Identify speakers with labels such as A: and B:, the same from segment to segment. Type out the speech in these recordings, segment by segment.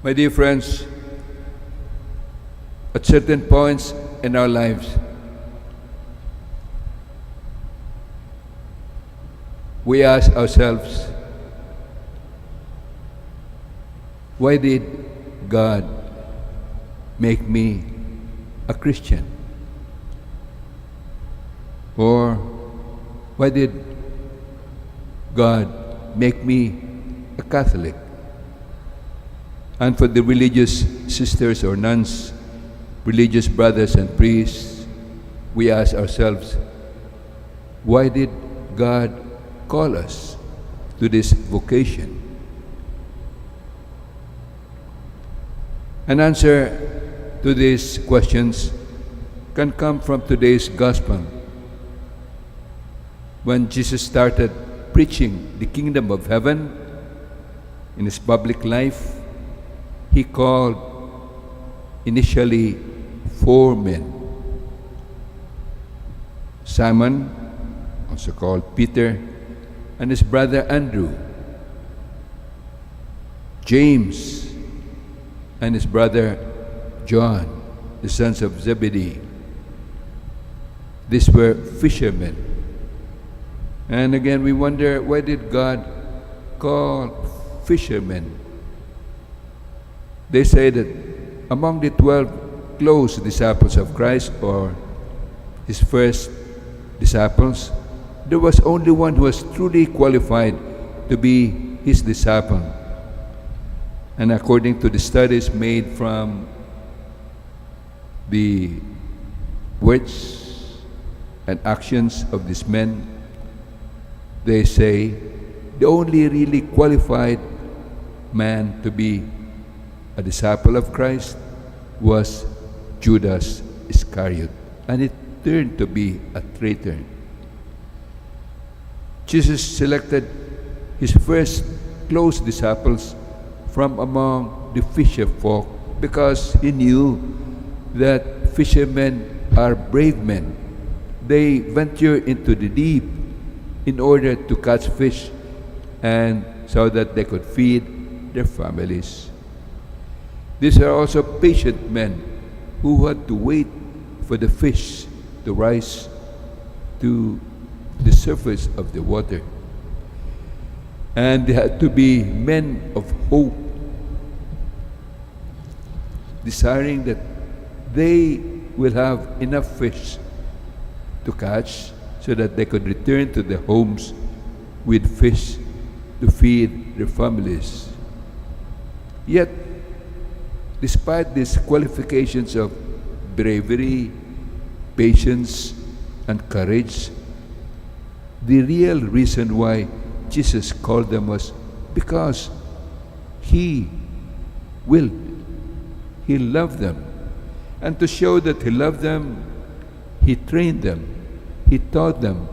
A: My dear friends, at certain points in our lives, we ask ourselves, why did God make me a Christian? Or why did God make me a Catholic? And for the religious sisters or nuns, religious brothers and priests, we ask ourselves, why did God call us to this vocation? An answer to these questions can come from today's gospel. When Jesus started preaching the kingdom of heaven in his public life, he called initially 4 men. Simon, also called Peter, and his brother Andrew. James and his brother John, the sons of Zebedee. These were fishermen. And again, we wonder, why did God call fishermen? They say that among the 12 close disciples of Christ, or his first disciples, there was only one who was truly qualified to be his disciple. And according to the studies made from the words and actions of these men, they say the only really qualified man to be a disciple of Christ was Judas Iscariot, and it turned to be a traitor. Jesus selected his first close disciples from among the fisher folk because he knew that fishermen are brave men. They venture into the deep in order to catch fish and so that they could feed their families. These are also patient men who had to wait for the fish to rise to the surface of the water. And they had to be men of hope, desiring that they will have enough fish to catch so that they could return to their homes with fish to feed their families. Yet, despite these qualifications of bravery, patience, and courage, the real reason why Jesus called them was because He willed, He loved them. And to show that He loved them, He trained them, He taught them,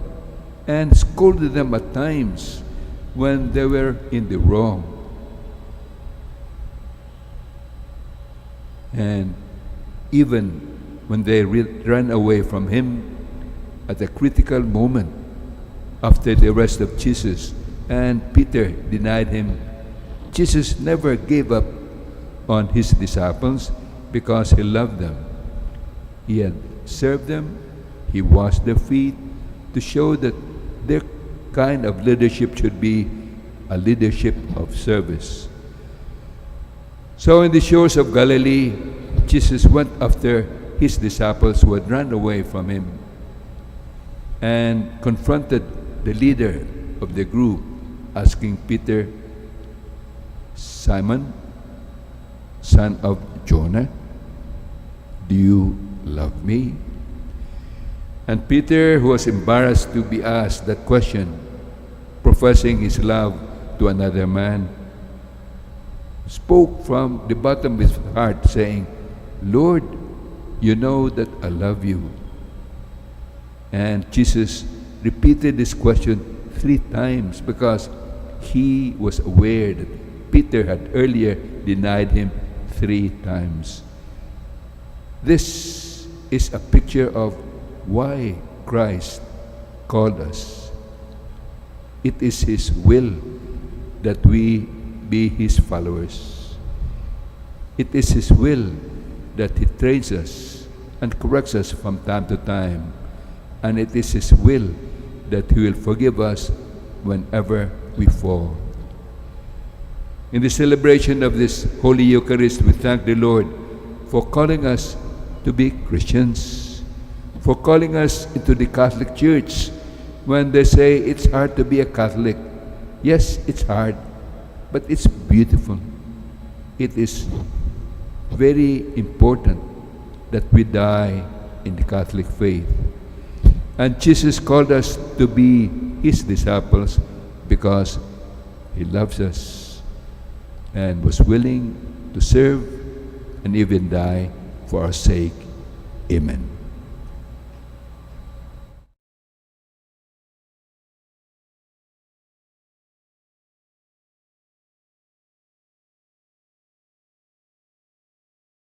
A: and scolded them at times when they were in the wrong. And even when they ran away from Him at a critical moment after the arrest of Jesus and Peter denied Him, Jesus never gave up on His disciples because He loved them. He had served them, He washed their feet to show that their kind of leadership should be a leadership of service. So in the shores of Galilee, Jesus went after His disciples who had run away from Him and confronted the leader of the group, asking Peter, "Simon, son of Jonah, do you love me?" And Peter, who was embarrassed to be asked that question, professing his love to another man, spoke from the bottom of his heart, saying, "Lord, you know that I love you." And Jesus repeated this question 3 times because He was aware that Peter had earlier denied Him 3 times. This is a picture of why Christ called us. It is His will that we be His followers. It is His will that He trains us and corrects us from time to time. And it is His will that He will forgive us whenever we fall. In the celebration of this Holy Eucharist, we thank the Lord for calling us to be Christians, for calling us into the Catholic Church. When they say it's hard to be a Catholic, yes, it's hard, but it's beautiful. It is very important that we die in the Catholic faith. And Jesus called us to be His disciples because He loves us and was willing to serve and even die for our sake. Amen.